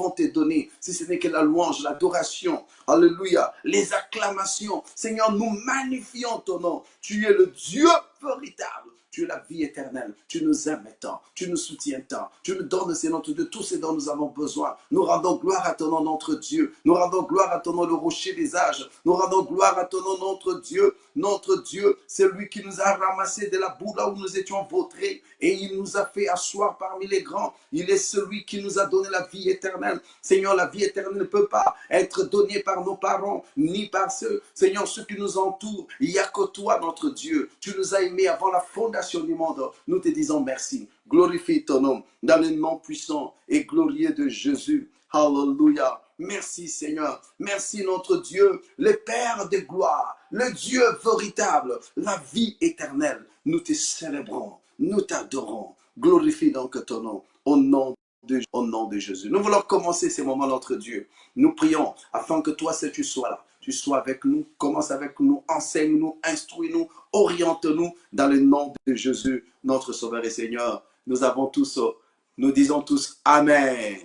pouvons te donner, si ce n'est que la louange, l'adoration, alléluia, les acclamations. Seigneur, nous magnifions ton nom. Tu es le Dieu véritable. Tu es la vie éternelle. Tu nous aimes tant. Tu nous soutiens tant. Tu nous donnes, Seigneur, de tout ce dont nous avons besoin. Nous rendons gloire à ton nom, notre Dieu. Nous rendons gloire à ton nom, le rocher des âges. Nous rendons gloire à ton nom, notre Dieu. Notre Dieu, c'est lui qui nous a ramassés de la boue là où nous étions vautrés. Et il nous a fait asseoir parmi les grands. Il est celui qui nous a donné la vie éternelle. Seigneur, la vie éternelle ne peut pas être donnée par nos parents, ni par ceux, Seigneur, ceux qui nous entourent. Il n'y a que toi, notre Dieu. Tu nous as aimés avant la fondation du monde. Nous te disons merci. Glorifie ton nom dans le nom puissant et glorieux de Jésus. Alléluia. Merci Seigneur. Merci notre Dieu, le Père de gloire, le Dieu véritable, la vie éternelle. Nous te célébrons, nous t'adorons. Glorifie donc ton nom au nom de Jésus. Nous voulons commencer ces moments, notre Dieu. Nous prions afin que toi, tu sois là. Tu sois avec nous, commence avec nous, enseigne-nous, instruis-nous, oriente-nous dans le nom de Jésus, notre Sauveur et Seigneur. Nous disons tous Amen.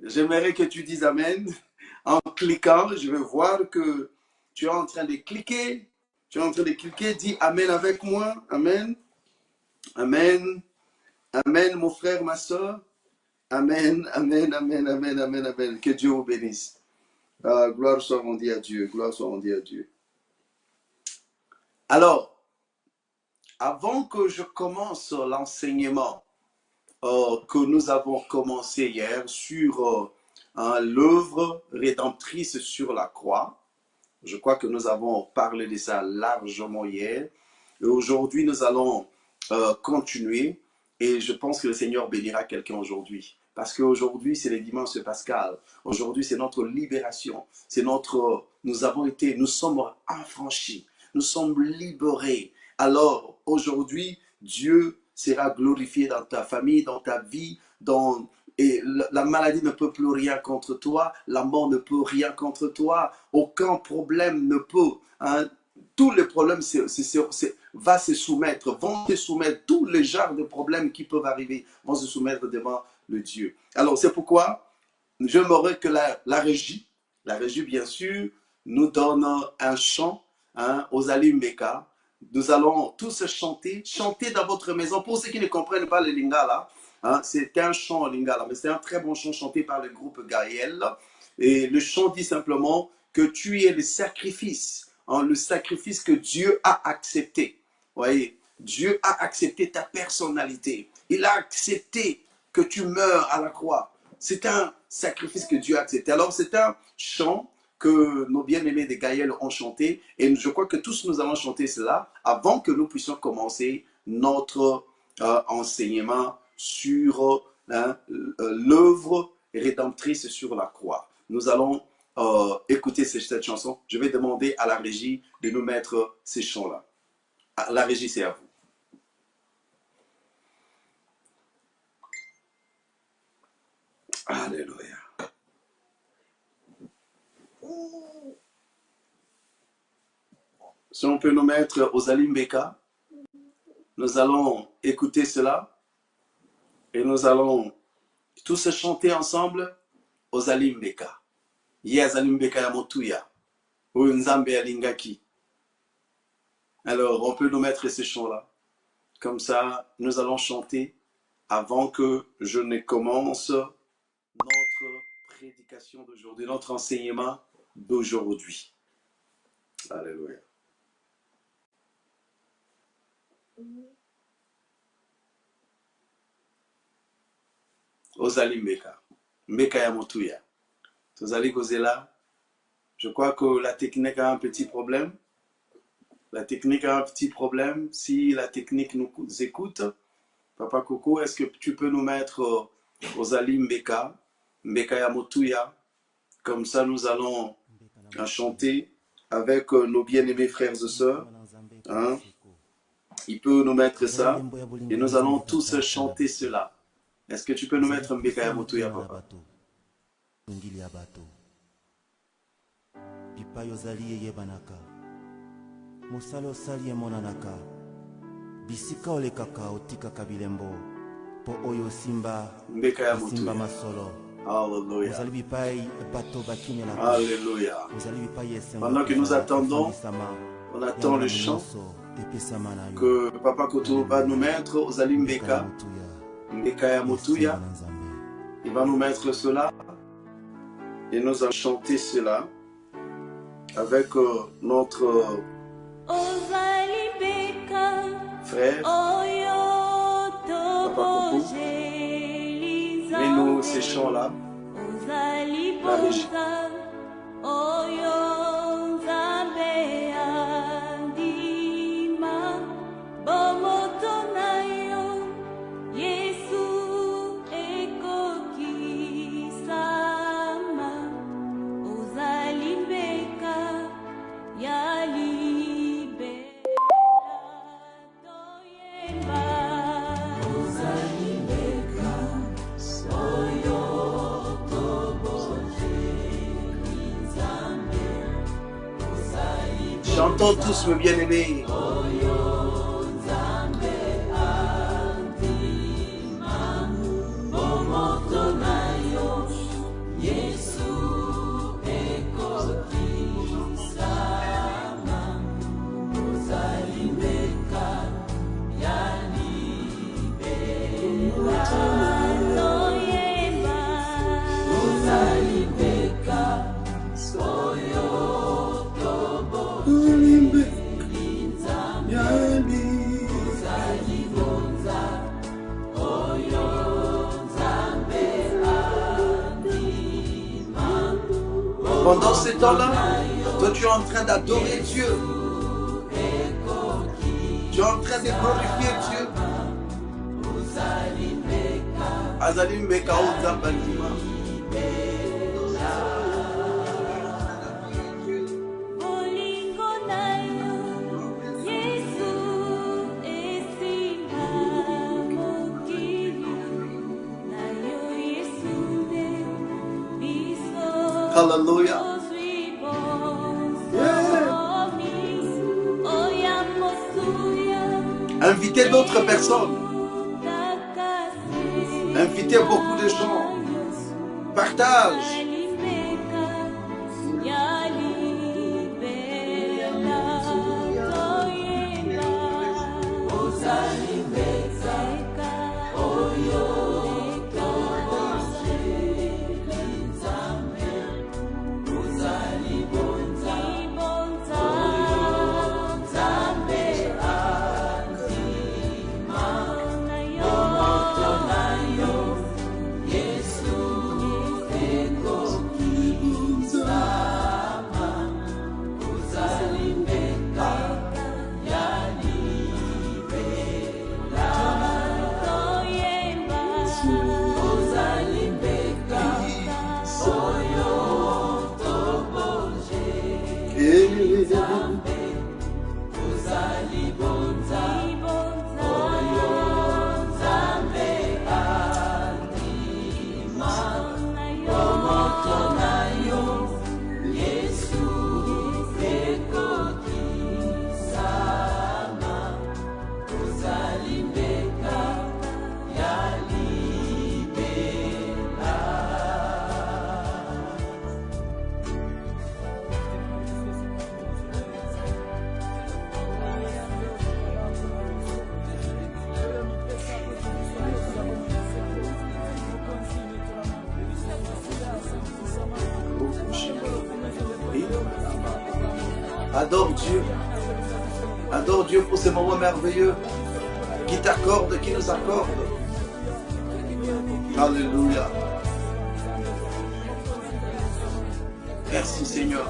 J'aimerais que tu dises Amen. En cliquant, je vais voir que tu es en train de cliquer. Tu es en train de cliquer. Dis Amen avec moi. Amen. Amen. Amen, mon frère, ma soeur. Amen, amen, amen, amen, amen, amen. Que Dieu vous bénisse. Gloire soit rendue à Dieu. Gloire soit rendue à Dieu. Alors, avant que je commence l'enseignement que nous avons commencé hier sur l'œuvre rédemptrice sur la croix, je crois que nous avons parlé de ça largement hier. Et aujourd'hui, nous allons continuer. Et je pense que le Seigneur bénira quelqu'un aujourd'hui. Parce qu'aujourd'hui, c'est le dimanche pascal. Aujourd'hui, c'est notre libération. Nous sommes affranchis. Nous sommes libérés. Alors, aujourd'hui, Dieu sera glorifié dans ta famille, dans ta vie, et la maladie ne peut plus rien contre toi, la mort ne peut rien contre toi, aucun problème ne peut. Tous les problèmes vont se soumettre, tous les genres de problèmes qui peuvent arriver vont se soumettre devant le Dieu. Alors c'est pourquoi j'aimerais que la régie bien sûr, nous donne un chant aux Alimbeka. Nous allons tous chanter dans votre maison. Pour ceux qui ne comprennent pas le lingala, c'est un chant en lingala, mais c'est un très bon chant chanté par le groupe Gaël. Et le chant dit simplement que tu es le sacrifice que Dieu a accepté. Vous voyez, Dieu a accepté ta personnalité. Il a accepté que tu meurs à la croix. C'est un sacrifice que Dieu a accepté. Alors, c'est un chant que nos bien-aimés de Gaël ont chanté. Et je crois que tous nous allons chanter cela avant que nous puissions commencer notre enseignement sur l'œuvre rédemptrice sur la croix. Nous allons écouter cette chanson. Je vais demander à la régie de nous mettre ces chants-là. La régie, c'est à vous. Alléluia. Si on peut nous mettre aux Alimbeka, nous allons écouter cela et nous allons tous chanter ensemble aux Alimbeka. Yes, Alimbeka ya Motuya. Ou Nzambe Alingaki. Alors, on peut nous mettre ces chants-là. Comme ça, nous allons chanter avant que je ne commence notre prédication d'aujourd'hui, notre enseignement d'aujourd'hui. Alléluia. Ozali Mbeka. Mbeka ya Motuya. Tozali Kozela. Je crois que la technique a un petit problème. La technique a un petit problème. Si la technique nous écoute, Papa Coco, est-ce que tu peux nous mettre Ozali Mbeka, Mbeka ya Motuya? Comme ça, nous allons chanter avec nos bien-aimés frères et sœurs. Il peut nous mettre ça et nous allons tous chanter cela. Est-ce que tu peux nous mettre Mbeka ya Motuya, Papa? Musalo sali monanaka bisika olekaka otika kabilembo po oyo simba Mbeka ya simba Motuya. masolo Alléluia. ozali bipai bato bakimelaka Alléluia. ozali bipai esengo Pendant que nous attendons, efandisama on attend le chant nyonso epesama na yo que Papa Koto va nous mettre aux Mbeka ya Alimbeka, motuya Mbeka Motuya. esengo na Nzambe. Il va nous mettre cela et nous allons chanter cela avec notre frère Papa Coco. Mets-nous ces chants-là, la régie. Chantons tous, mes bien-aimés. Pendant ce temps-là, toi tu es en train d'adorer Dieu. Tu es en train de glorifier Dieu. Azalim Beka Ozambandima. Hallelujah. Invitez d'autres personnes. Invitez beaucoup de gens. Partage. Adore Dieu. Adore Dieu pour ces moments merveilleux qui t'accorde, qui nous accorde. Alléluia. Merci Seigneur.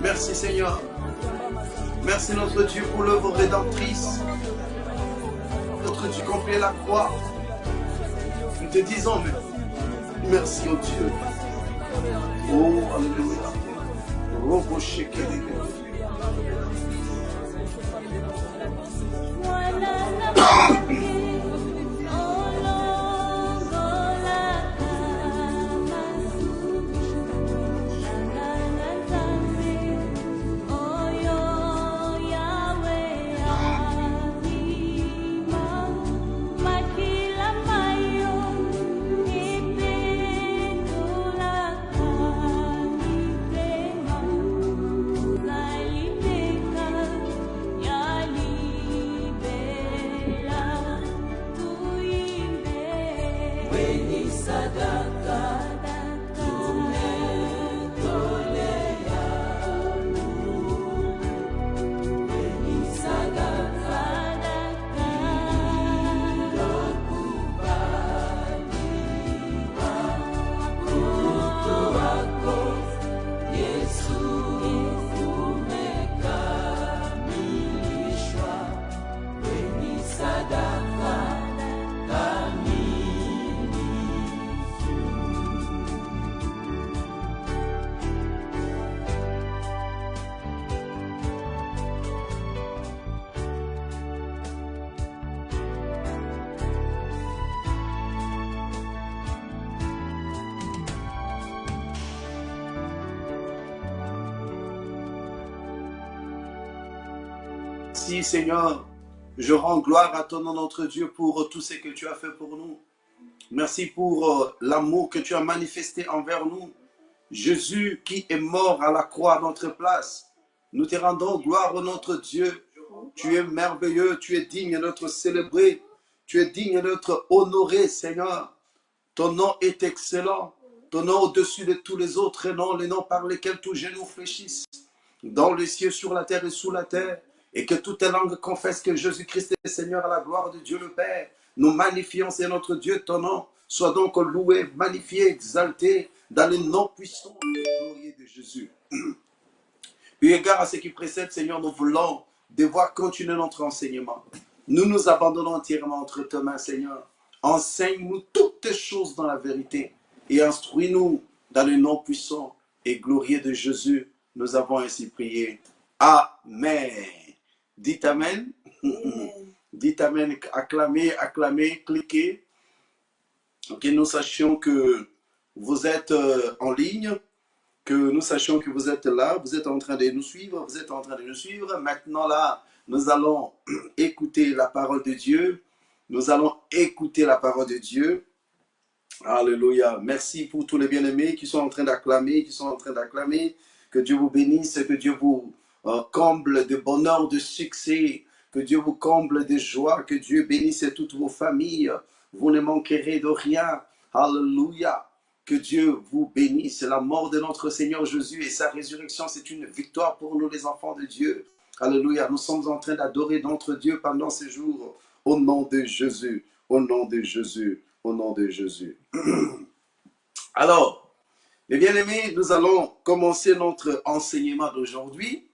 Merci Seigneur. Merci notre Dieu pour l'œuvre rédemptrice. Notre Dieu complet la croix. Nous te disons merci au Dieu. Oh, Alléluia. Robo shekele. Si, Seigneur, je rends gloire à ton nom, notre Dieu, pour tout ce que tu as fait pour nous. Merci pour l'amour que tu as manifesté envers nous. Jésus qui est mort à la croix à notre place. Nous te rendons gloire au notre Dieu. Tu es merveilleux, tu es digne d'être célébré. Tu es digne d'être honoré, Seigneur. Ton nom est excellent. Ton nom au-dessus de tous les autres noms, les noms par lesquels tous genoux fléchissent. Dans les cieux, sur la terre et sous la terre. Et que toutes les langues confessent que Jésus-Christ est Seigneur à la gloire de Dieu le Père. Nous magnifions, c'est notre Dieu, ton nom. Sois donc loué, magnifié, exalté dans le nom puissant et glorieux de Jésus. Eu égard à ce qui précède, Seigneur, nous voulons devoir continuer notre enseignement. Nous nous abandonnons entièrement entre tes mains, Seigneur. Enseigne-nous toutes les choses dans la vérité et instruis-nous dans le nom puissant et glorieux de Jésus. Nous avons ainsi prié. Amen. Dites Amen. Dites Amen. Acclamez, acclamez, cliquez. Que nous sachions que vous êtes en ligne, que nous sachions que vous êtes là, vous êtes en train de nous suivre, vous êtes en train de nous suivre. Maintenant là, nous allons écouter la parole de Dieu. Nous allons écouter la parole de Dieu. Alléluia. Merci pour tous les bien-aimés qui sont en train d'acclamer, Que Dieu vous bénisse, que Dieu vous comble de bonheur, de succès, que Dieu vous comble de joie, que Dieu bénisse toutes vos familles. Vous ne manquerez de rien. Alléluia. Que Dieu vous bénisse. La mort de notre Seigneur Jésus et sa résurrection, c'est une victoire pour nous les enfants de Dieu. Alléluia. Nous sommes en train d'adorer notre Dieu pendant ces jours. Au nom de Jésus. Au nom de Jésus. Au nom de Jésus. Alors, mes bien-aimés, nous allons commencer notre enseignement d'aujourd'hui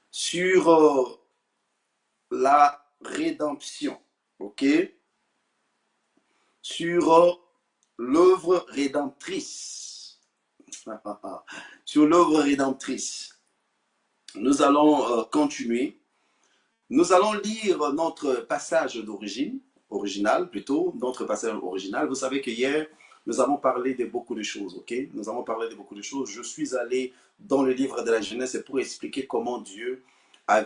sur la rédemption. OK? Sur l'œuvre rédemptrice. Sur l'œuvre rédemptrice. Nous allons continuer. Nous allons lire notre passage original plutôt, notre passage original. Vous savez qu'hier, nous avons parlé de beaucoup de choses, ok? Nous avons parlé de beaucoup de choses. Je suis allé dans le livre de la Genèse pour expliquer comment Dieu a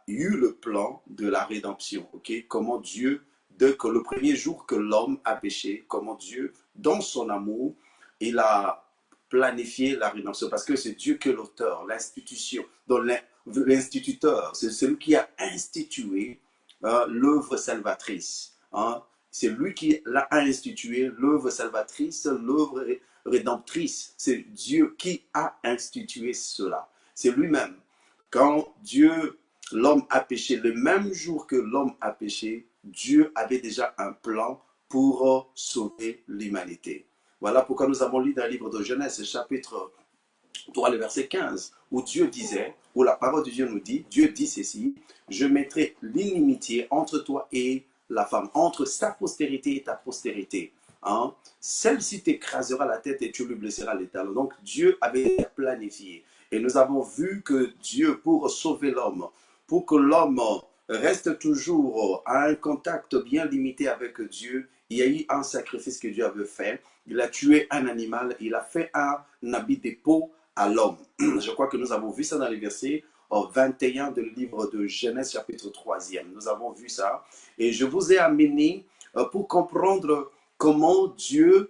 eu le plan de la rédemption, ok? Comment Dieu, que le premier jour que l'homme a péché, comment Dieu, dans son amour, il a planifié la rédemption. Parce que c'est Dieu qui est l'auteur, l'institution, l'instituteur, c'est celui qui a institué l'œuvre salvatrice. Hein? C'est lui qui l'a institué, l'œuvre salvatrice, l'œuvre rédemptrice. C'est Dieu qui a institué cela. C'est lui-même. Quand l'homme a péché, le même jour que l'homme a péché, Dieu avait déjà un plan pour sauver l'humanité. Voilà pourquoi nous avons lu dans le livre de Genèse, chapitre 3, le verset 15, où Dieu disait, où la parole de Dieu nous dit, Dieu dit ceci, je mettrai l'inimitié entre toi et la femme, entre sa postérité et ta postérité. Hein? Celle-ci t'écrasera la tête et tu lui blesseras les talons. Donc Dieu avait planifié. Et nous avons vu que Dieu, pour sauver l'homme, pour que l'homme reste toujours à un contact bien limité avec Dieu, il y a eu un sacrifice que Dieu avait fait. Il a tué un animal, il a fait un habit de peau à l'homme. Je crois que nous avons vu ça dans les versets 21 du livre de Genèse, chapitre 3e. Nous avons vu ça. Et je vous ai amené pour comprendre comment Dieu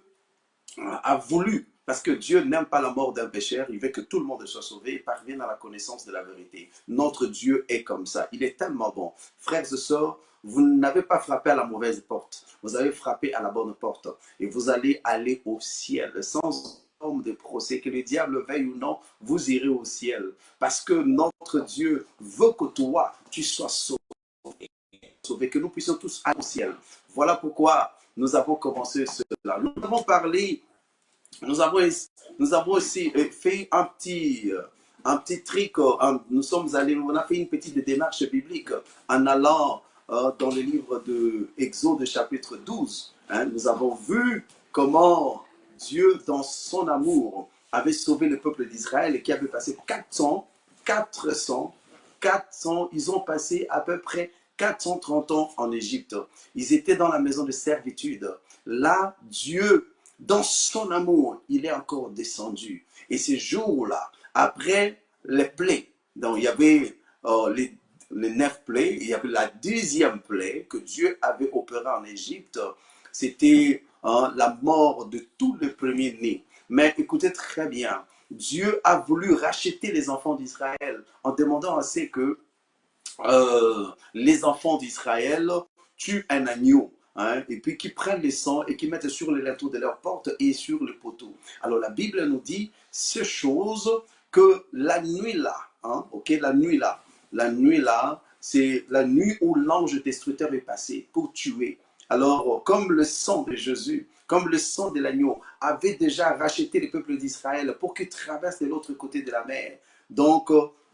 a voulu, parce que Dieu n'aime pas la mort d'un pécheur, il veut que tout le monde soit sauvé et parvienne à la connaissance de la vérité. Notre Dieu est comme ça. Il est tellement bon. Frères et sœurs, vous n'avez pas frappé à la mauvaise porte. Vous avez frappé à la bonne porte. Et vous allez aller au ciel sans homme de procès, que le diable veuille ou non, vous irez au ciel. Parce que notre Dieu veut que toi, tu sois sauvé, que nous puissions tous aller au ciel. Voilà pourquoi nous avons commencé cela. Nous avons parlé, nous avons aussi fait un petit truc, nous sommes allés, on a fait une petite démarche biblique en allant dans le livre de Exode chapitre 12. Hein, nous avons vu comment Dieu, dans son amour, avait sauvé le peuple d'Israël et qui avait passé 400, ils ont passé à peu près 430 ans en Égypte. Ils étaient dans la maison de servitude. Là, Dieu, dans son amour, il est encore descendu. Et ces jours-là, après les plaies, donc il y avait les 9 plaies. Il y avait la 10e plaie que Dieu avait opérée en Égypte. C'était la mort de tous les premiers-nés. Mais écoutez très bien, Dieu a voulu racheter les enfants d'Israël en demandant à ce que les enfants d'Israël tuent un agneau, hein, et puis qui prennent les sangs et qui mettent sur les linteaux de leurs portes et sur le poteau. Alors la Bible nous dit ces choses que la nuit là, hein, ok, la nuit là, c'est la nuit où l'ange destructeur est passé pour tuer. Alors, comme le sang de Jésus, comme le sang de l'agneau avait déjà racheté le peuple d'Israël pour qu'ils traversent de l'autre côté de la mer, donc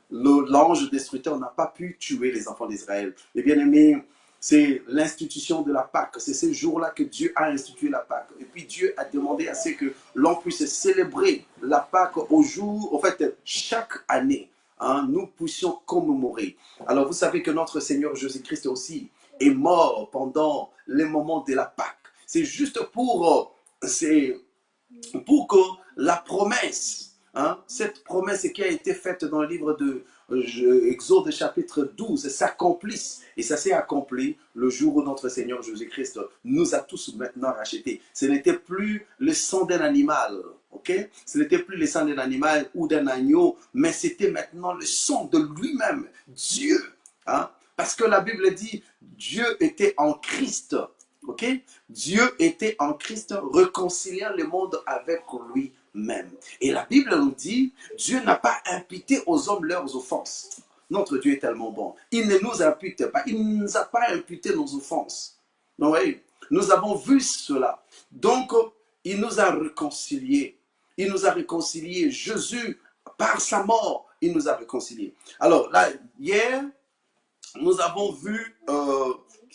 l'ange destructeur n'a pas pu tuer les enfants d'Israël. Les bien-aimés, c'est l'institution de la Pâque. C'est ce jour-là que Dieu a institué la Pâque. Et puis Dieu a demandé à ce que l'on puisse célébrer la Pâque au jour, en fait, chaque année, hein, nous puissions commémorer. Alors vous savez que notre Seigneur Jésus-Christ aussi est mort pendant les moments de la Pâque. C'est juste pour que la promesse, hein, cette promesse qui a été faite dans le livre de Exode chapitre 12 s'accomplisse. Et ça s'est accompli le jour où notre Seigneur Jésus-Christ nous a tous maintenant rachetés. Ce n'était plus le sang d'un animal, ok? Ce n'était plus le sang d'un animal ou d'un agneau, mais c'était maintenant le sang de lui-même, Dieu. Hein? Parce que la Bible dit, Dieu était en Christ. Ok? Dieu était en Christ réconciliant le monde avec lui-même. Et la Bible nous dit, Dieu n'a pas imputé aux hommes leurs offenses. Notre Dieu est tellement bon. Il ne nous impute pas. Il ne nous a pas imputé nos offenses. Oui, nous avons vu cela. Donc, il nous a réconciliés. Il nous a réconciliés. Jésus, par sa mort, il nous a réconciliés. Alors là, hier, nous avons vu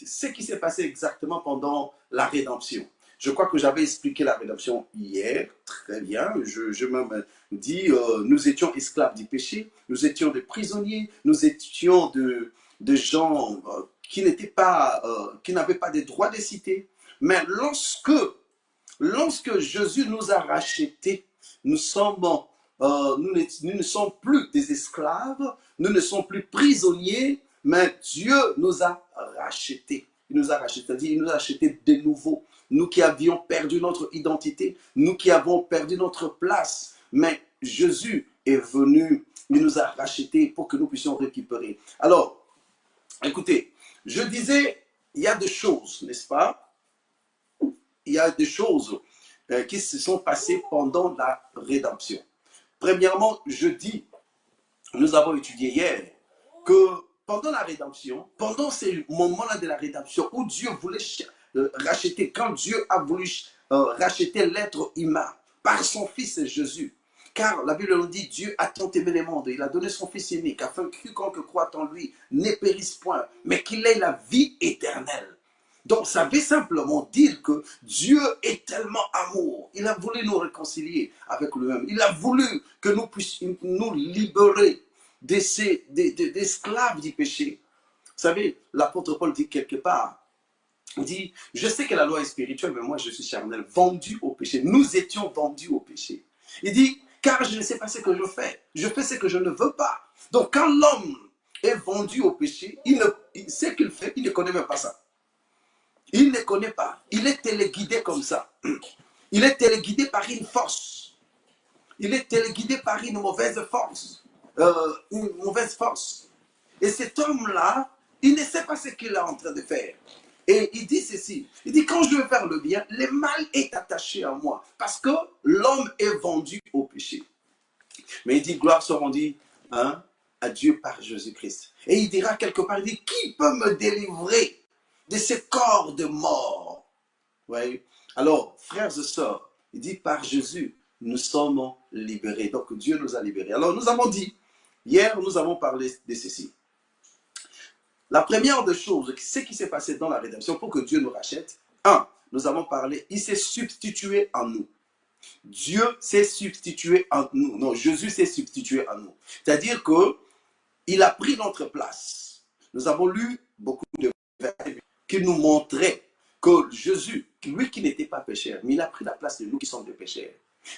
ce qui s'est passé exactement pendant la rédemption. Je crois que j'avais expliqué la rédemption hier, très bien. Je me dis, nous étions esclaves du péché, nous étions des prisonniers, nous étions de gens qui n'étaient pas, qui n'avaient pas de droits de cité. Mais lorsque Jésus nous a rachetés, nous ne sommes plus des esclaves, nous ne sommes plus prisonniers, mais Dieu nous a rachetés. Il nous a rachetés, c'est-à-dire il nous a rachetés de nouveau. Nous qui avions perdu notre identité, nous qui avons perdu notre place, mais Jésus est venu, il nous a rachetés pour que nous puissions récupérer. Alors, écoutez, je disais, il y a des choses, n'est-ce pas? Il y a des choses qui se sont passées pendant la rédemption. Premièrement, je dis, nous avons étudié hier, que pendant la rédemption, pendant ces moments-là de la rédemption, où Dieu voulait racheter, quand Dieu a voulu racheter l'être humain par son Fils Jésus, car la Bible nous dit, Dieu a tant aimé le monde, il a donné son Fils unique, afin que quiconque croit en lui ne périsse point, mais qu'il ait la vie éternelle. Donc, ça veut simplement dire que Dieu est tellement amour. Il a voulu nous réconcilier avec lui-même. Il a voulu que nous puissions nous libérer d'esclaves du péché. Vous savez, l'apôtre Paul dit quelque part, il dit, je sais que la loi est spirituelle, mais moi je suis charnel, vendu au péché. Nous étions vendus au péché. Il dit, car je ne sais pas ce que je fais ce que je ne veux pas. Donc, quand l'homme est vendu au péché, ce qu'il fait, il ne connaît même pas ça. Il ne connaît pas. Il est téléguidé comme ça. Il est téléguidé par une force. Il est téléguidé par une mauvaise force. Et cet homme-là, il ne sait pas ce qu'il est en train de faire. Et il dit ceci. Il dit, quand je veux faire le bien, le mal est attaché à moi. Parce que l'homme est vendu au péché. Mais il dit, gloire soit rendue à Dieu par Jésus-Christ. Et il dira quelque part, il dit, qui peut me délivrer de ce corps de mort? Ouais. Alors, frères et sœurs, il dit par Jésus, nous sommes libérés. Donc, Dieu nous a libérés. Alors, nous avons dit, hier, nous avons parlé de ceci. La première des choses, ce qui s'est passé dans la rédemption pour que Dieu nous rachète, nous avons parlé, il s'est substitué en nous. Dieu s'est substitué en nous. Non, Jésus s'est substitué en nous. C'est-à-dire qu'il a pris notre place. Nous avons lu beaucoup de versets qui nous montraient que Jésus, lui qui n'était pas pécheur, mais il a pris la place de nous qui sommes des pécheurs.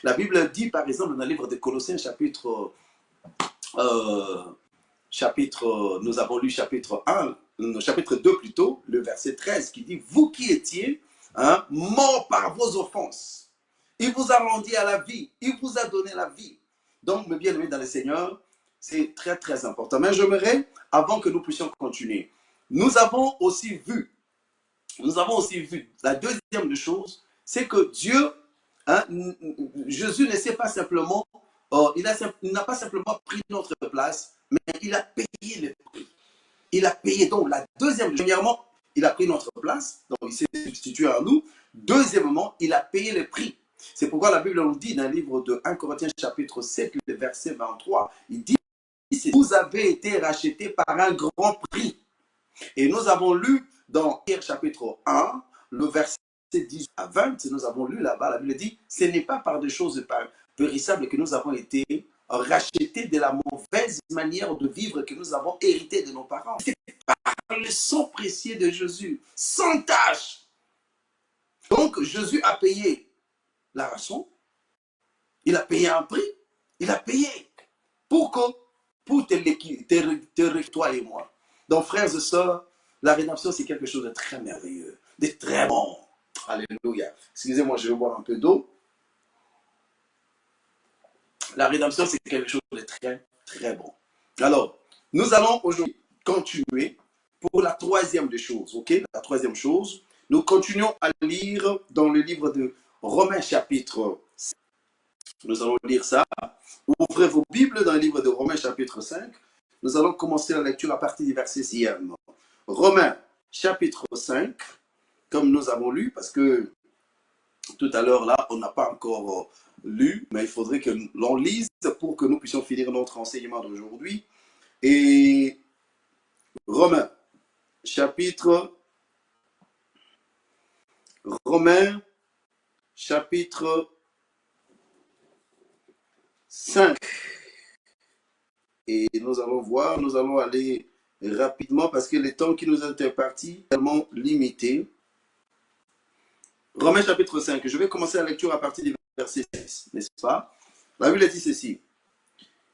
La Bible dit par exemple dans le livre de Colossiens chapitre nous avons lu chapitre 1, chapitre 2 plutôt, le verset 13 qui dit, vous qui étiez morts par vos offenses, il vous a rendu à la vie, il vous a donné la vie. Donc, mes bien-aimés dans le Seigneur, c'est très très important. Mais j'aimerais, avant que nous puissions continuer, nous avons aussi vu, la deuxième des choses, c'est que Dieu, Jésus ne s'est pas simplement, il n'a pas simplement pris notre place, mais il a payé le prix. Il a payé. Donc, la deuxième, premièrement, il a pris notre place, donc il s'est substitué à nous. Deuxièmement, il a payé le prix. C'est pourquoi la Bible nous dit dans le livre de 1 Corinthiens chapitre 7, le verset 23, il dit, vous avez été rachetés par un grand prix. Et nous avons lu dans Pierre chapitre 1, le verset 10 à 20, nous avons lu là-bas, la Bible dit, ce n'est pas par des choses périssables que nous avons été rachetés de la mauvaise manière de vivre que nous avons hérité de nos parents. C'est par le sang précieux de Jésus, sans tache. Donc Jésus a payé la rançon, il a payé un prix, il a payé pour te toi et moi. Donc frères et sœurs, la rédemption c'est quelque chose de très merveilleux, de très bon. Alléluia. Excusez-moi, je vais boire un peu d'eau. La rédemption c'est quelque chose de très très bon. Alors, nous allons aujourd'hui continuer pour la troisième des choses, ok? La troisième chose, nous continuons à lire dans le livre de Romains chapitre 5. Nous allons lire ça. Ouvrez vos Bibles dans le livre de Romains chapitre 5. Nous allons commencer la lecture à partir du verset 6e. Romains chapitre 5, comme nous avons lu, parce que tout à l'heure là, on n'a pas encore lu, mais il faudrait que l'on lise pour que nous puissions finir notre enseignement d'aujourd'hui. Et Romains chapitre 5. Et nous allons voir, nous allons aller rapidement parce que le temps qui nous est imparti est tellement limité. Romains chapitre 5, je vais commencer la lecture à partir du verset 6, n'est-ce pas? La Bible dit ceci.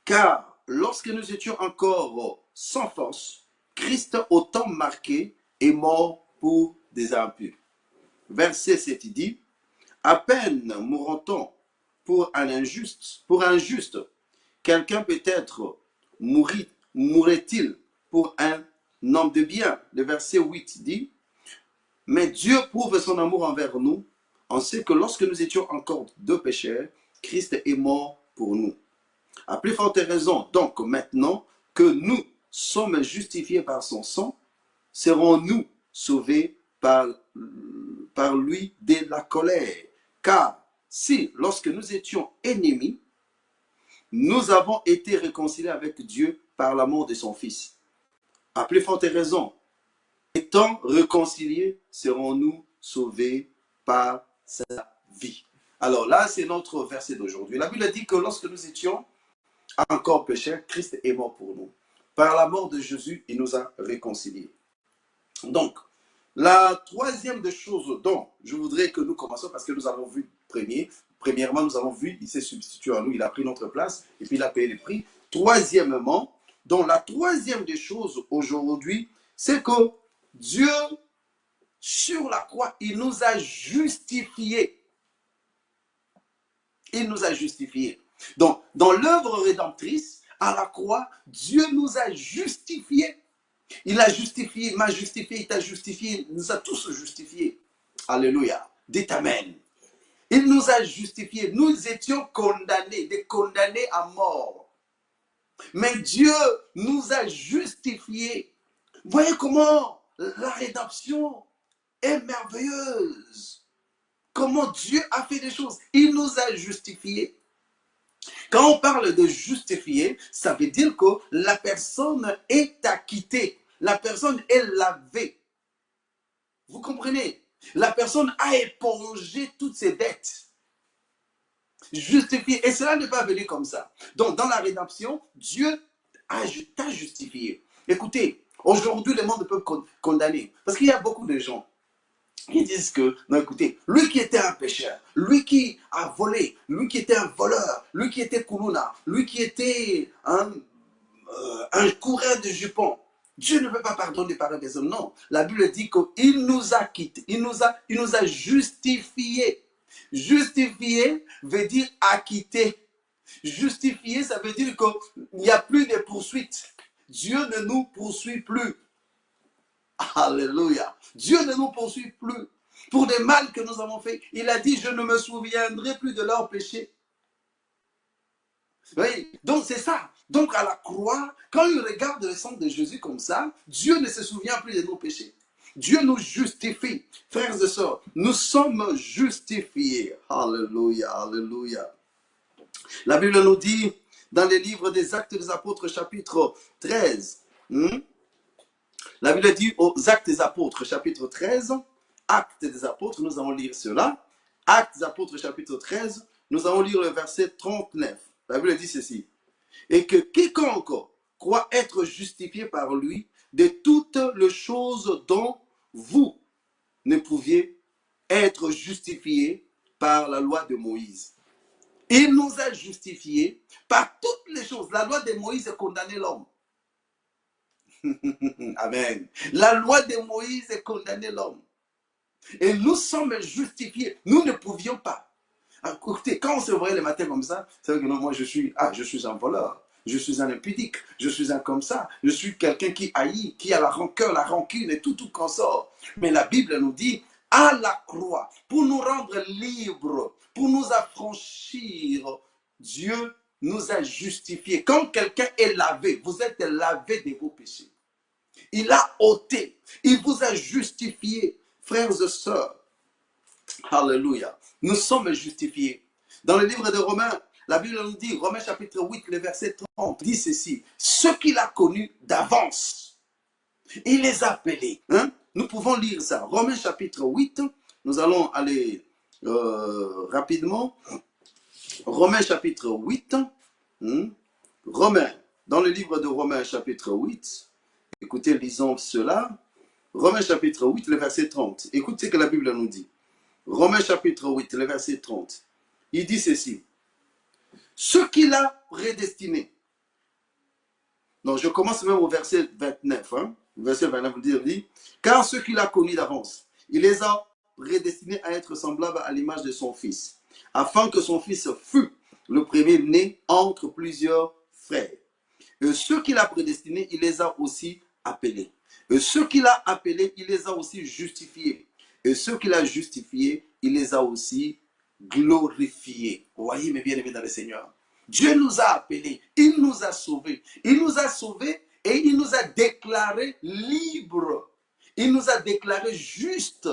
Car lorsque nous étions encore sans force, Christ, au temps marqué, est mort pour des impurs. Verset 7, il dit, à peine mourra-t-on pour un juste, quelqu'un peut-être mourrait-il pour un homme de bien. Le verset 8 dit, mais Dieu prouve son amour envers nous, en ce que lorsque nous étions encore deux pécheurs, Christ est mort pour nous. À plus forte raison, donc maintenant que nous sommes justifiés par son sang, serons-nous sauvés par lui de la colère. Car si, lorsque nous étions ennemis, nous avons été réconciliés avec Dieu par l'amour de son Fils. À plus forte raison, étant réconciliés, serons-nous sauvés par sa vie. Alors là, c'est notre verset d'aujourd'hui. La Bible dit que lorsque nous étions encore pécheurs, Christ est mort pour nous. Par la mort de Jésus, il nous a réconciliés. Donc, la troisième des choses dont je voudrais que nous commençons, parce que nous avons vu premièrement, nous avons vu, il s'est substitué à nous, il a pris notre place, et puis il a payé le prix. Troisièmement, donc la troisième des choses aujourd'hui, c'est que Dieu, sur la croix, il nous a justifiés. Il nous a justifiés. Donc, dans l'œuvre rédemptrice, à la croix, Dieu nous a justifiés. Il a justifié, m'a justifié, il t'a justifié, il nous a tous justifiés. Alléluia. Dites Amen. Il nous a justifiés. Nous étions condamnés, des condamnés à mort. Mais Dieu nous a justifiés. Voyez comment la rédemption est merveilleuse. Comment Dieu a fait des choses. Il nous a justifiés. Quand on parle de justifier, ça veut dire que la personne est acquittée. La personne est lavée. Vous comprenez? La personne a épongé toutes ses dettes. Justifié. Et cela n'est pas venu comme ça. Donc, dans la rédemption, Dieu t'a justifié. Écoutez, aujourd'hui, le monde peut condamner. Parce qu'il y a beaucoup de gens qui disent que, non, écoutez, lui qui était un pécheur, lui qui a volé, lui qui était un voleur, lui qui était koulouna, lui qui était un un coureur de jupons. Dieu ne peut pas pardonner par une personne. Non. La Bible dit qu'il nous a quittés. Il nous a justifiés. Justifier veut dire acquitter. Justifier, ça veut dire qu'il n'y a plus de poursuite. Dieu ne nous poursuit plus. Alléluia. Dieu ne nous poursuit plus. Pour des mal que nous avons fait, il a dit, je ne me souviendrai plus de leurs péchés. Oui, donc c'est ça. Donc à la croix, quand il regarde le sang de Jésus comme ça, Dieu ne se souvient plus de nos péchés. Dieu nous justifie. Frères et sœurs, nous sommes justifiés. Alléluia, alléluia. La Bible nous dit, dans les livres des Actes des Apôtres, chapitre 13, la Bible dit aux Actes des Apôtres, chapitre 13, Actes des Apôtres, nous allons lire cela. Actes des Apôtres, chapitre 13, nous allons lire le verset 39. La Bible dit ceci. Et que quiconque croit être justifié par lui de toutes les choses dont vous ne pouviez être justifié par la loi de Moïse. Il nous a justifiés par toutes les choses. La loi de Moïse condamnait l'homme. Amen. La loi de Moïse condamnait l'homme. Et nous sommes justifiés. Nous ne pouvions pas. Écoutez, quand on se voyait le matin comme ça, c'est vrai que non, moi je suis un voleur, je suis un impudique, je suis un comme ça, je suis quelqu'un qui haït, qui a la rancœur, la rancune et tout qu'on sort. Mais la Bible nous dit, à la croix, pour nous rendre libres, pour nous affranchir, Dieu nous a justifiés. Quand quelqu'un est lavé, vous êtes lavé de vos péchés. Il a ôté, il vous a justifié, frères et sœurs. Alléluia. Nous sommes justifiés. Dans le livre de Romains, la Bible nous dit, Romains chapitre 8, le verset 30, dit ceci. Ceux qu'il a connus d'avance, il les a appelés. Nous pouvons lire ça. Romains chapitre 8, nous allons aller rapidement. Romains chapitre 8. Romains, dans le livre de Romains chapitre 8, écoutez, lisons cela. Romains chapitre 8, le verset 30. Écoutez ce que la Bible nous dit. Romains chapitre 8, le verset 30. Il dit ceci. Ce qu'il a prédestiné. Donc je commence même au verset 29. Verset 29 dit, car ce qu'il a connus d'avance, il les a prédestinés à être semblables à l'image de son fils, afin que son fils fût le premier-né entre plusieurs frères. Et ceux qu'il a prédestinés, il les a aussi appelés. Et ceux qu'il a appelés, il les a aussi justifiés. Et ceux qu'il a justifiés, il les a aussi glorifiés. Vous voyez, mes bien-aimés dans le Seigneur. Dieu nous a appelés, il nous a sauvés. Il nous a sauvés et il nous a déclarés libres. Il nous a déclarés justes.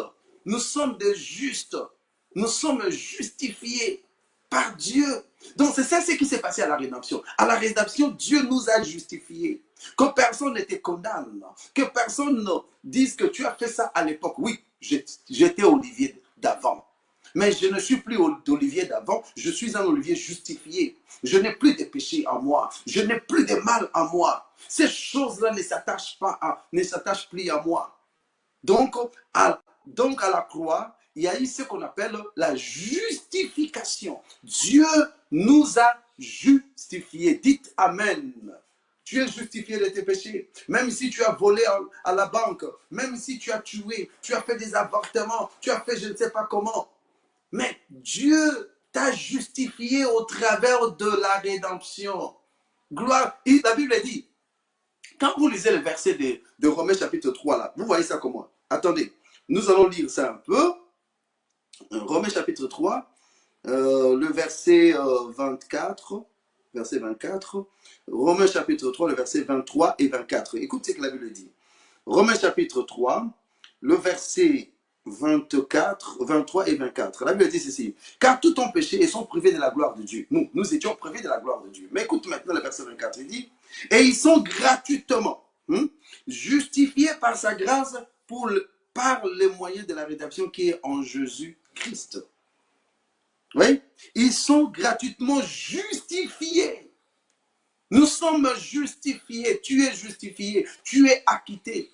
Nous sommes des justes. Nous sommes justifiés par Dieu. Donc c'est ça ce qui s'est passé à la rédemption. À la rédemption, Dieu nous a justifiés. Que personne ne te condamne. Que personne ne dise que tu as fait ça à l'époque. Oui, j'étais Olivier d'avant. Mais je ne suis plus d'Olivier d'avant. Je suis un Olivier justifié. Je n'ai plus de péché en moi. Je n'ai plus de mal en moi. Ces choses-là ne s'attachent plus à moi. Donc à la croix, il y a eu ce qu'on appelle la justification. Dieu nous a justifiés. Dites Amen. Tu es justifié de tes péchés. Même si tu as volé à la banque, même si tu as tué, tu as fait des avortements, tu as fait je ne sais pas comment. Mais Dieu t'a justifié au travers de la rédemption. Gloire. Et la Bible dit, quand vous lisez le verset de Romains chapitre 3, là, vous voyez ça comment? Attendez, nous allons lire ça un peu. Romains chapitre 3, le verset 24. Verset 24. Romains chapitre 3, le verset 23 et 24. Écoutez ce que la Bible dit. Romains chapitre 3, le verset 24, 23 et 24. La Bible dit ceci. Car tous ont péché et sont privés de la gloire de Dieu. Nous étions privés de la gloire de Dieu. Mais écoute maintenant le verset 24. Il dit, et ils sont gratuitement justifiés par sa grâce par les moyens de la rédemption qui est en Jésus-Christ. Oui, ils sont gratuitement justifiés. Nous sommes justifiés. Tu es justifié. Tu es acquitté.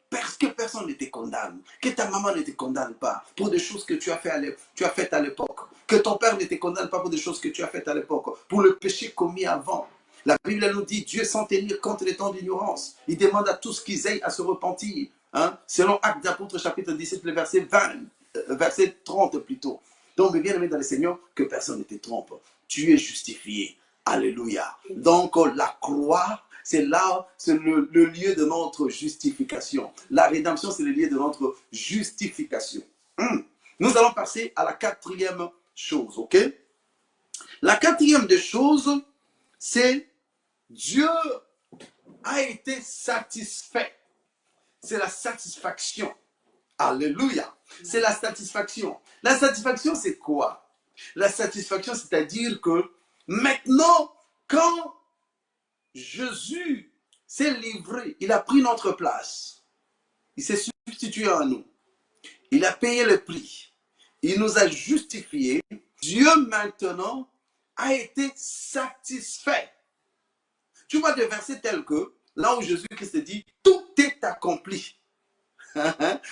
Parce que personne ne te condamne. Que ta maman ne te condamne pas pour des choses que tu as faites à l'époque. Que ton père ne te condamne pas pour des choses que tu as faites à l'époque. Pour le péché commis avant. La Bible elle nous dit, Dieu sans tenir compte des temps d'ignorance. Il demande à tous qu'ils aillent à se repentir. Hein? Selon Actes d'Apôtres, chapitre 17, le verset 20, verset 30 plutôt. Donc, bien aimé dans le Seigneur, que personne ne te trompe. Tu es justifié. Alléluia. Donc, la croix, c'est là, c'est le lieu de notre justification. La rédemption, c'est le lieu de notre justification. Nous allons passer à la quatrième chose, ok? La quatrième des choses, c'est Dieu a été satisfait. C'est la satisfaction. Alléluia. C'est la satisfaction. La satisfaction, c'est quoi? La satisfaction, c'est-à-dire que maintenant, quand Jésus s'est livré, il a pris notre place. Il s'est substitué à nous. Il a payé le prix. Il nous a justifiés. Dieu maintenant a été satisfait. Tu vois des versets tels que, là où Jésus-Christ dit, tout est accompli.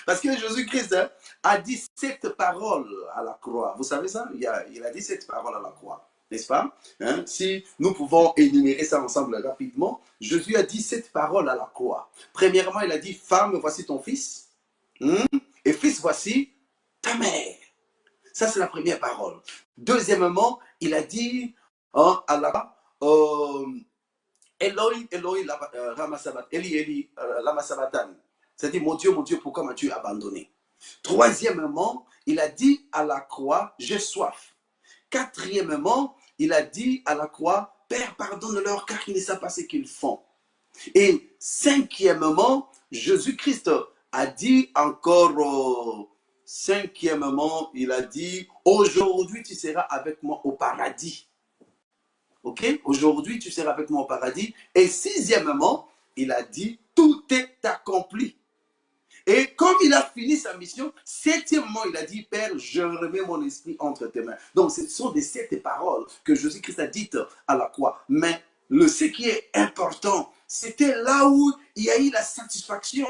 Parce que Jésus-Christ a dit cette parole à la croix. Vous savez ça? Il a dit cette parole à la croix. N'est-ce pas? Si nous pouvons énumérer ça ensemble rapidement, Jésus a dit cette parole à la croix. Premièrement, il a dit, femme, voici ton fils. Et fils, voici ta mère. Ça, c'est la première parole. Deuxièmement, il a dit à la Eloi, Eloi, lama sabachthani, Eli, Eli, lama sabachthani. C'est-à-dire, mon Dieu, pourquoi m'as-tu abandonné? Troisièmement, il a dit à la croix, j'ai soif. Quatrièmement, il a dit à la croix, Père, pardonne-leur car ils ne savent pas ce qu'ils font. Et cinquièmement, Jésus-Christ a dit encore, cinquièmement, il a dit, aujourd'hui tu seras avec moi au paradis. Ok? Aujourd'hui tu seras avec moi au paradis. Et sixièmement, il a dit, tout est accompli. Et comme il a fini sa mission, septièmement, il a dit, Père, je remets mon esprit entre tes mains. Donc, ce sont des sept paroles que Jésus-Christ a dites à la croix. Mais ce qui est important, c'était là où il y a eu la satisfaction.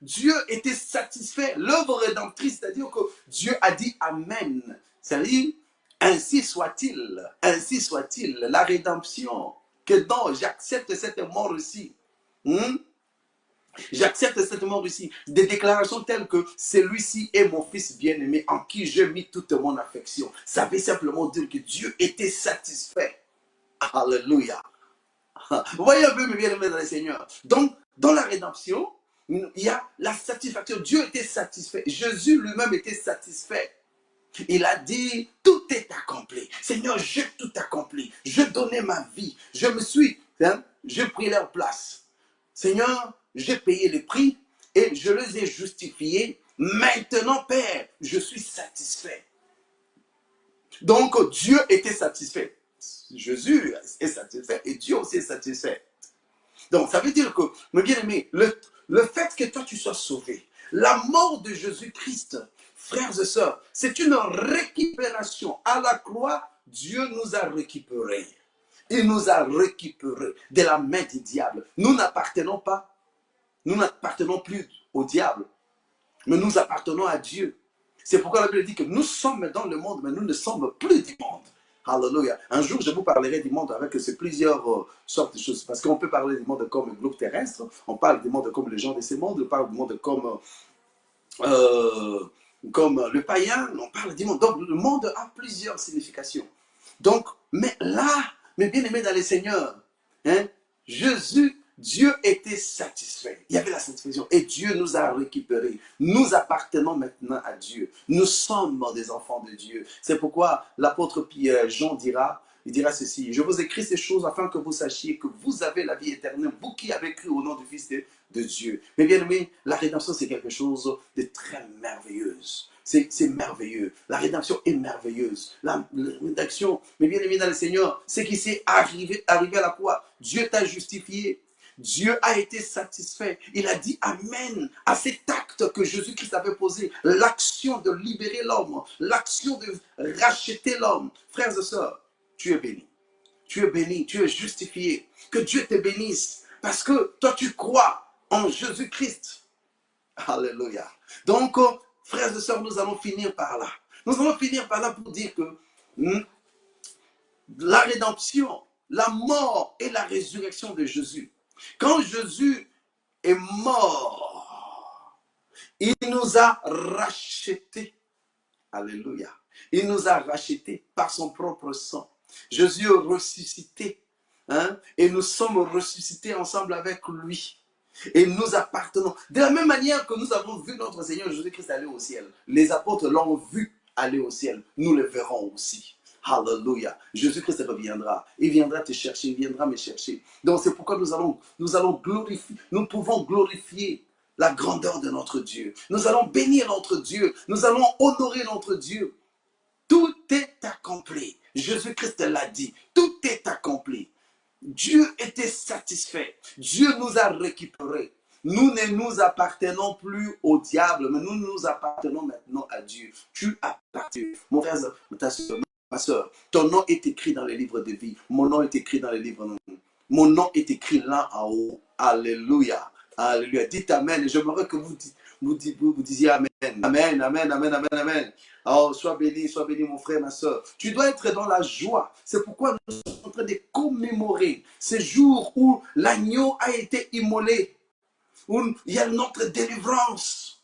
Dieu était satisfait. L'œuvre rédemptrice, c'est-à-dire que Dieu a dit Amen. C'est-à-dire, ainsi soit-il, ainsi soit-il. La rédemption, que donc j'accepte cette mort aussi. J'accepte cette mort ici. Des déclarations telles que celui-ci est mon fils bien-aimé en qui j'ai mis toute mon affection. Ça veut simplement dire que Dieu était satisfait. Alléluia. Vous voyez un peu mes bien-aimés dans le Seigneur. Donc, dans la rédemption, il y a la satisfaction. Dieu était satisfait. Jésus lui-même était satisfait. Il a dit, tout est accompli. Seigneur, j'ai tout accompli. Je donnais ma vie. J'ai pris leur place. Seigneur, j'ai payé le prix et je les ai justifiés. Maintenant, Père, je suis satisfait. Donc, Dieu était satisfait. Jésus est satisfait et Dieu aussi est satisfait. Donc, ça veut dire que, mes bien-aimés, le fait que toi tu sois sauvé, la mort de Jésus-Christ, frères et sœurs, c'est une récupération. À la croix, Dieu nous a récupérés. Il nous a récupérés de la main du diable. Nous n'appartenons pas, nous n'appartenons plus au diable, mais nous appartenons à Dieu. C'est pourquoi la Bible dit que nous sommes dans le monde, mais nous ne sommes plus du monde. Alléluia. Un jour, je vous parlerai du monde avec plusieurs sortes de choses. Parce qu'on peut parler du monde comme le globe terrestre, on parle du monde comme les gens de ce monde, on parle du monde comme le païen, on parle du monde. Donc, le monde a plusieurs significations. Donc, mais là, mes bien-aimés dans les Seigneurs, Dieu était satisfait. Il y avait la satisfaction. Et Dieu nous a récupérés. Nous appartenons maintenant à Dieu. Nous sommes des enfants de Dieu. C'est pourquoi l'apôtre Jean dira, il dira ceci, je vous écris ces choses afin que vous sachiez que vous avez la vie éternelle, vous qui avez cru au nom du Fils de Dieu. Mais bien aimé, la rédemption c'est quelque chose de très merveilleux. C'est merveilleux. La rédemption est merveilleuse. La rédemption, mais bien aimé dans le Seigneur, c'est qui s'est arrivé à la croix. Dieu t'a justifié. Dieu a été satisfait. Il a dit Amen à cet acte que Jésus-Christ avait posé. L'action de libérer l'homme. L'action de racheter l'homme. Frères et sœurs, tu es béni. Tu es béni. Tu es justifié. Que Dieu te bénisse. Parce que toi, tu crois en Jésus-Christ. Alléluia. Donc, frères et sœurs, nous allons finir par là. Nous allons finir par là pour dire que la rédemption, la mort et la résurrection de Jésus. Quand Jésus est mort, il nous a rachetés. Alléluia. Il nous a rachetés par son propre sang. Jésus est ressuscité. Et nous sommes ressuscités ensemble avec lui. Et nous appartenons. De la même manière que nous avons vu notre Seigneur Jésus-Christ aller au ciel. Les apôtres l'ont vu aller au ciel. Nous le verrons aussi. Alléluia. Jésus-Christ reviendra. Il viendra te chercher. Il viendra me chercher. Donc c'est pourquoi nous allons glorifier. Nous pouvons glorifier la grandeur de notre Dieu. Nous allons bénir notre Dieu. Nous allons honorer notre Dieu. Tout est accompli. Jésus-Christ l'a dit. Tout est accompli. Dieu était satisfait. Dieu nous a récupérés. Nous ne nous appartenons plus au diable, mais nous nous appartenons maintenant à Dieu. Tu appartiens. Mon frère, ma soeur, ton nom est écrit dans les livres de vie. Mon nom est écrit dans les livres de vie. Mon nom est écrit là en haut. Alléluia. Alléluia. Dites Amen. J'aimerais que vous disiez Amen. Amen, Amen, Amen, Amen, Amen. Oh, sois béni, mon frère, ma soeur. Tu dois être dans la joie. C'est pourquoi nous sommes en train de commémorer ce jour où l'agneau a été immolé. Où il y a notre délivrance.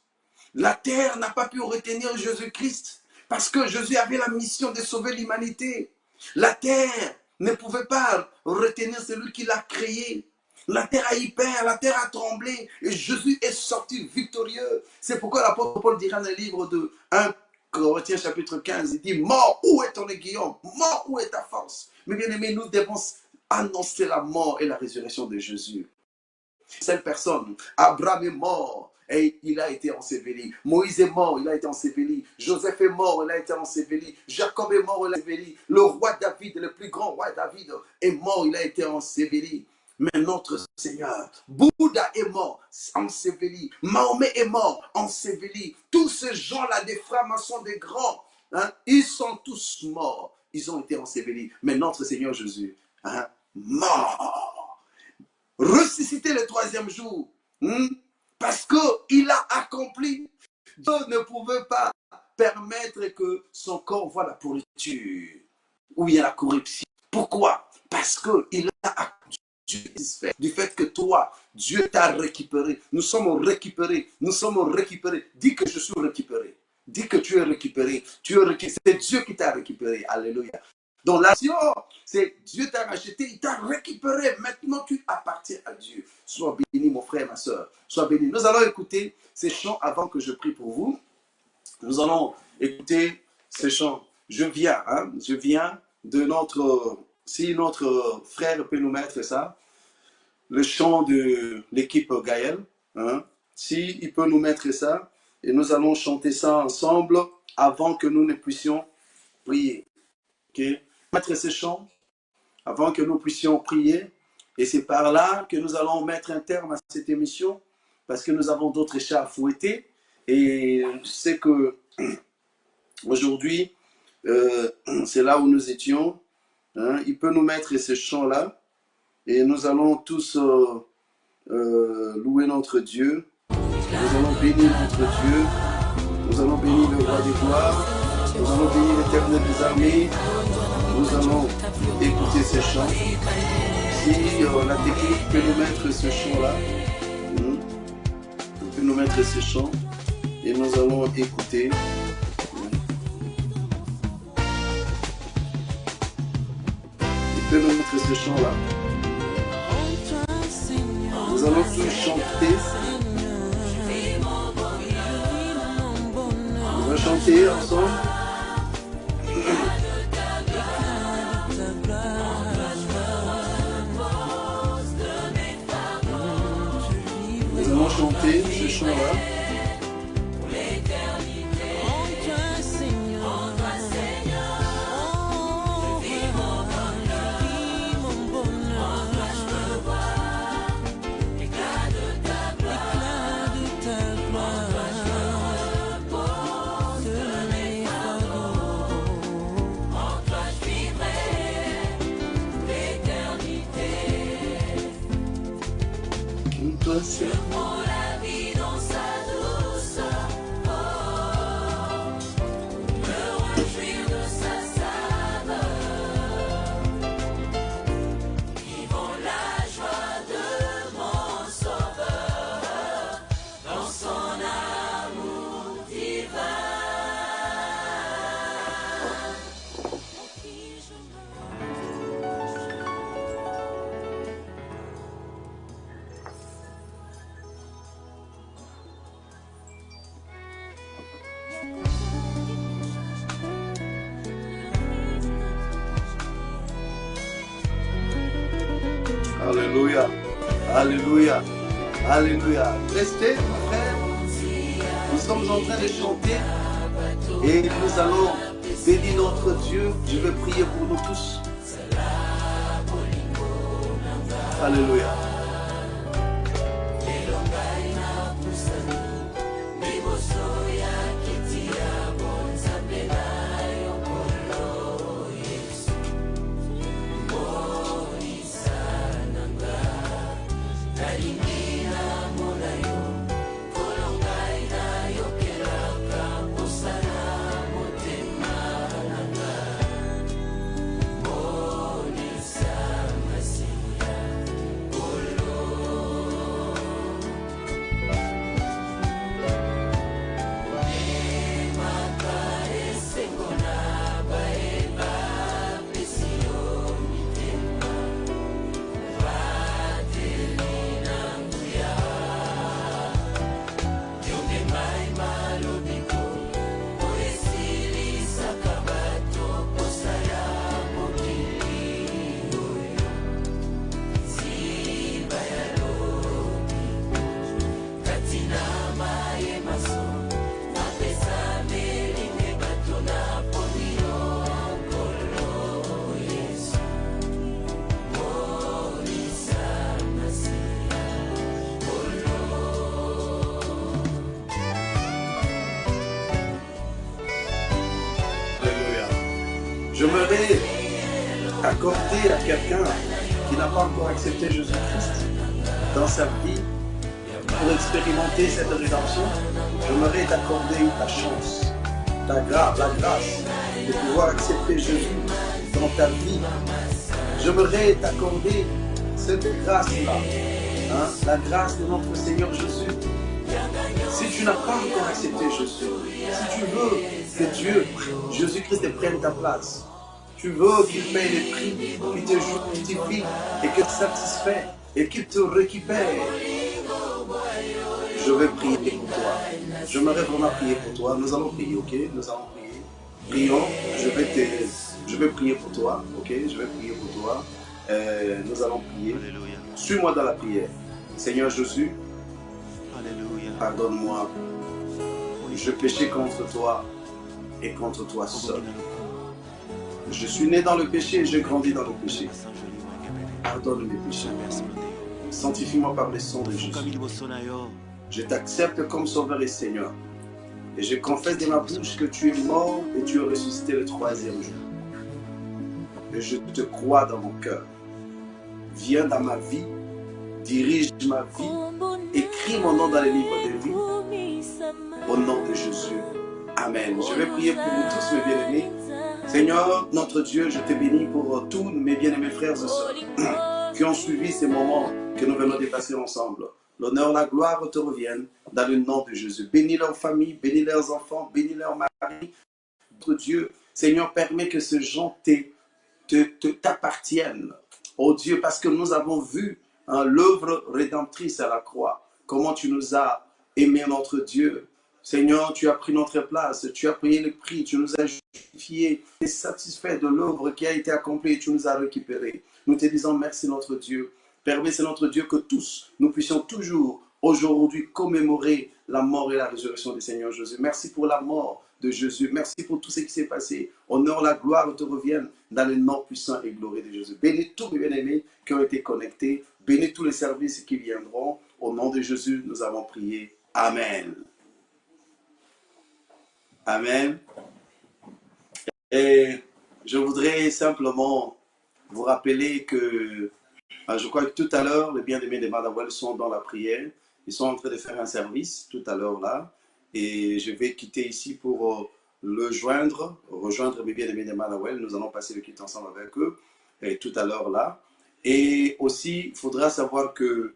La terre n'a pas pu retenir Jésus-Christ parce que Jésus avait la mission de sauver l'humanité. La terre ne pouvait pas retenir celui qui l'a créé. La terre a eu peur, la terre a tremblé et Jésus est sorti victorieux. C'est pourquoi l'apôtre Paul dira dans le livre de 1 Corinthiens chapitre 15, il dit « Mort, où est ton aiguillon? Mort, où est ta force ?» Mais bien aimés, nous devons annoncer la mort et la résurrection de Jésus. Cette personne, Abraham est mort et il a été enseveli. Moïse est mort, il a été enseveli. Joseph est mort, il a été enseveli. Jacob est mort, il a été enseveli. Le roi David, le plus grand roi David, est mort, il a été enseveli. Mais notre Seigneur, Bouddha est mort, enseveli. Mahomet est mort, enseveli. Tous ces gens-là, des francs-maçons, des grands, ils sont tous morts. Ils ont été ensevelis. Mais notre Seigneur Jésus, mort, ressuscité le troisième jour, parce qu'il a accompli. Dieu ne pouvait pas permettre que son corps voie la pourriture, où il y a la corruption. Pourquoi? Parce qu'il a accompli. Du fait que toi, Dieu t'a récupéré. Nous sommes récupérés. Nous sommes récupérés. Dis que je suis récupéré. Dis que tu es récupéré. C'est Dieu qui t'a récupéré. Alléluia. Donc l'action, c'est Dieu t'a racheté, il t'a récupéré. Maintenant, tu appartiens à Dieu. Sois béni, mon frère, ma soeur. Sois béni. Nous allons écouter ces chants avant que je prie pour vous. Nous allons écouter ces chants. Je viens de notre... Si notre frère peut nous mettre ça, le chant de l'équipe Gaël, si il peut nous mettre ça, et nous allons chanter ça ensemble avant que nous ne puissions prier. Okay? Mettre ce chant avant que nous puissions prier, et c'est par là que nous allons mettre un terme à cette émission, parce que nous avons d'autres chats à fouetter, et je sais que aujourd'hui, c'est là où nous étions. Il peut nous mettre ce chant-là et nous allons tous louer notre Dieu. Nous allons bénir notre Dieu. Nous allons bénir le roi des gloires. Nous allons bénir l'Éternel des armées. Nous allons écouter ce chant. Si la technique peut nous mettre ce chant-là, peut nous mettre ce chant et nous allons écouter. Peut nous mettre ce chant-là. Nous allons tous chanter. On va chanter ensemble. Nous allons chanter ce chant-là. Pour la vie dans sa douceur, me réjouir de sa saveur. Alléluia. Alléluia. Restez, frère. Nous sommes en train de chanter et nous allons bénir notre Dieu. Je vais prier pour nous tous. Alléluia. J'aimerais accorder à quelqu'un qui n'a pas encore accepté Jésus-Christ dans sa vie pour expérimenter cette rédemption. J'aimerais t'accorder ta chance, la grâce de pouvoir accepter Jésus dans ta vie. J'aimerais t'accorder cette grâce-là, hein, la grâce de notre Seigneur Jésus. Si tu n'as pas encore accepté Jésus, si tu veux que Dieu, Jésus-Christ, prenne ta place, tu veux qu'il paye les prix, qu'il te justifie et qu'il te satisfait et qu'il te récupère, je vais prier pour toi. J'aimerais vraiment prier pour toi. Nous allons prier, ok? Nous allons prier. Prions. Je vais prier pour toi, ok? Je vais prier pour toi. Nous allons prier. Suis-moi dans la prière. Seigneur Jésus, pardonne-moi. Je péchais contre toi et contre toi seul. Je suis né dans le péché et j'ai grandi dans le péché. Pardonne mes péchés. Sanctifie-moi par le sang de Jésus. Je t'accepte comme Sauveur et Seigneur. Et je confesse de ma bouche que tu es mort et tu es ressuscité le 3e jour. Et je te crois dans mon cœur. Viens dans ma vie, dirige ma vie, écris mon nom dans les livres de vie. Au nom de Jésus. Amen. Je vais prier pour vous tous, mes bien-aimés. Seigneur, notre Dieu, je te bénis pour tous mes bien-aimés frères et sœurs qui ont suivi ces moments que nous venons de passer ensemble. L'honneur, la gloire te reviennent dans le nom de Jésus. Bénis leurs familles, bénis leurs enfants, bénis leurs maris. Notre Dieu, Seigneur, permets que ces gens t'appartiennent. Oh Dieu, parce que nous avons vu hein, l'œuvre rédemptrice à la croix. Comment tu nous as aimés, notre Dieu. Seigneur, tu as pris notre place, tu as payé le prix, tu nous as justifiés et satisfait de l'œuvre qui a été accomplie et tu nous as récupérés. Nous te disons merci, notre Dieu. Permets, c'est notre Dieu, que tous, nous puissions toujours, aujourd'hui, commémorer la mort et la résurrection du Seigneur Jésus. Merci pour la mort de Jésus. Merci pour tout ce qui s'est passé. Honneur, la gloire te reviennent dans le nom puissant et glorieux de Jésus. Bénis tous les bien-aimés qui ont été connectés. Bénis tous les services qui viendront. Au nom de Jésus, nous avons prié. Amen. Amen. Et je voudrais simplement vous rappeler que je crois que tout à l'heure, les bien-aimés de Madawel sont dans la prière. Ils sont en train de faire un service tout à l'heure là. Et je vais quitter ici pour rejoindre mes bien-aimés de Madawel. Nous allons passer le quitte ensemble avec eux et tout à l'heure là. Et aussi, il faudra savoir que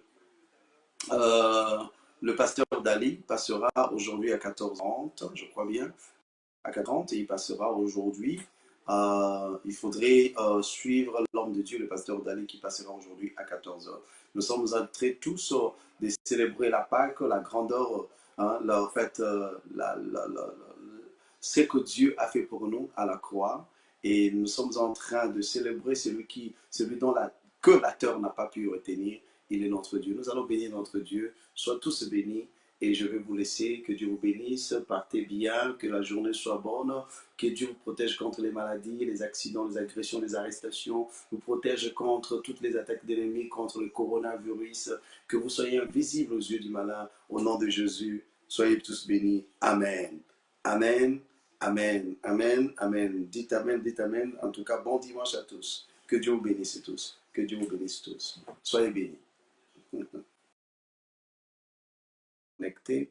le pasteur Dali passera aujourd'hui à 14h30, je crois bien, à 14h30, et il passera aujourd'hui. Il faudrait suivre l'homme de Dieu, le pasteur Dali, qui passera aujourd'hui à 14h. Nous sommes en train tous de célébrer la Pâque, la grandeur, hein, en fait, ce que Dieu a fait pour nous à la croix. Et nous sommes en train de célébrer celui dont que la terre n'a pas pu retenir. Il est notre Dieu. Nous allons bénir notre Dieu. Sois tous bénis. Et je vais vous laisser. Que Dieu vous bénisse. Partez bien. Que la journée soit bonne. Que Dieu vous protège contre les maladies, les accidents, les agressions, les arrestations. Vous protège contre toutes les attaques d'ennemis, contre le coronavirus. Que vous soyez invisibles aux yeux du malin. Au nom de Jésus. Soyez tous bénis. Amen. Amen. Amen. Amen. Amen. Dites Amen. Dites Amen. En tout cas, bon dimanche à tous. Que Dieu vous bénisse tous. Que Dieu vous bénisse tous. Soyez bénis. Connecté.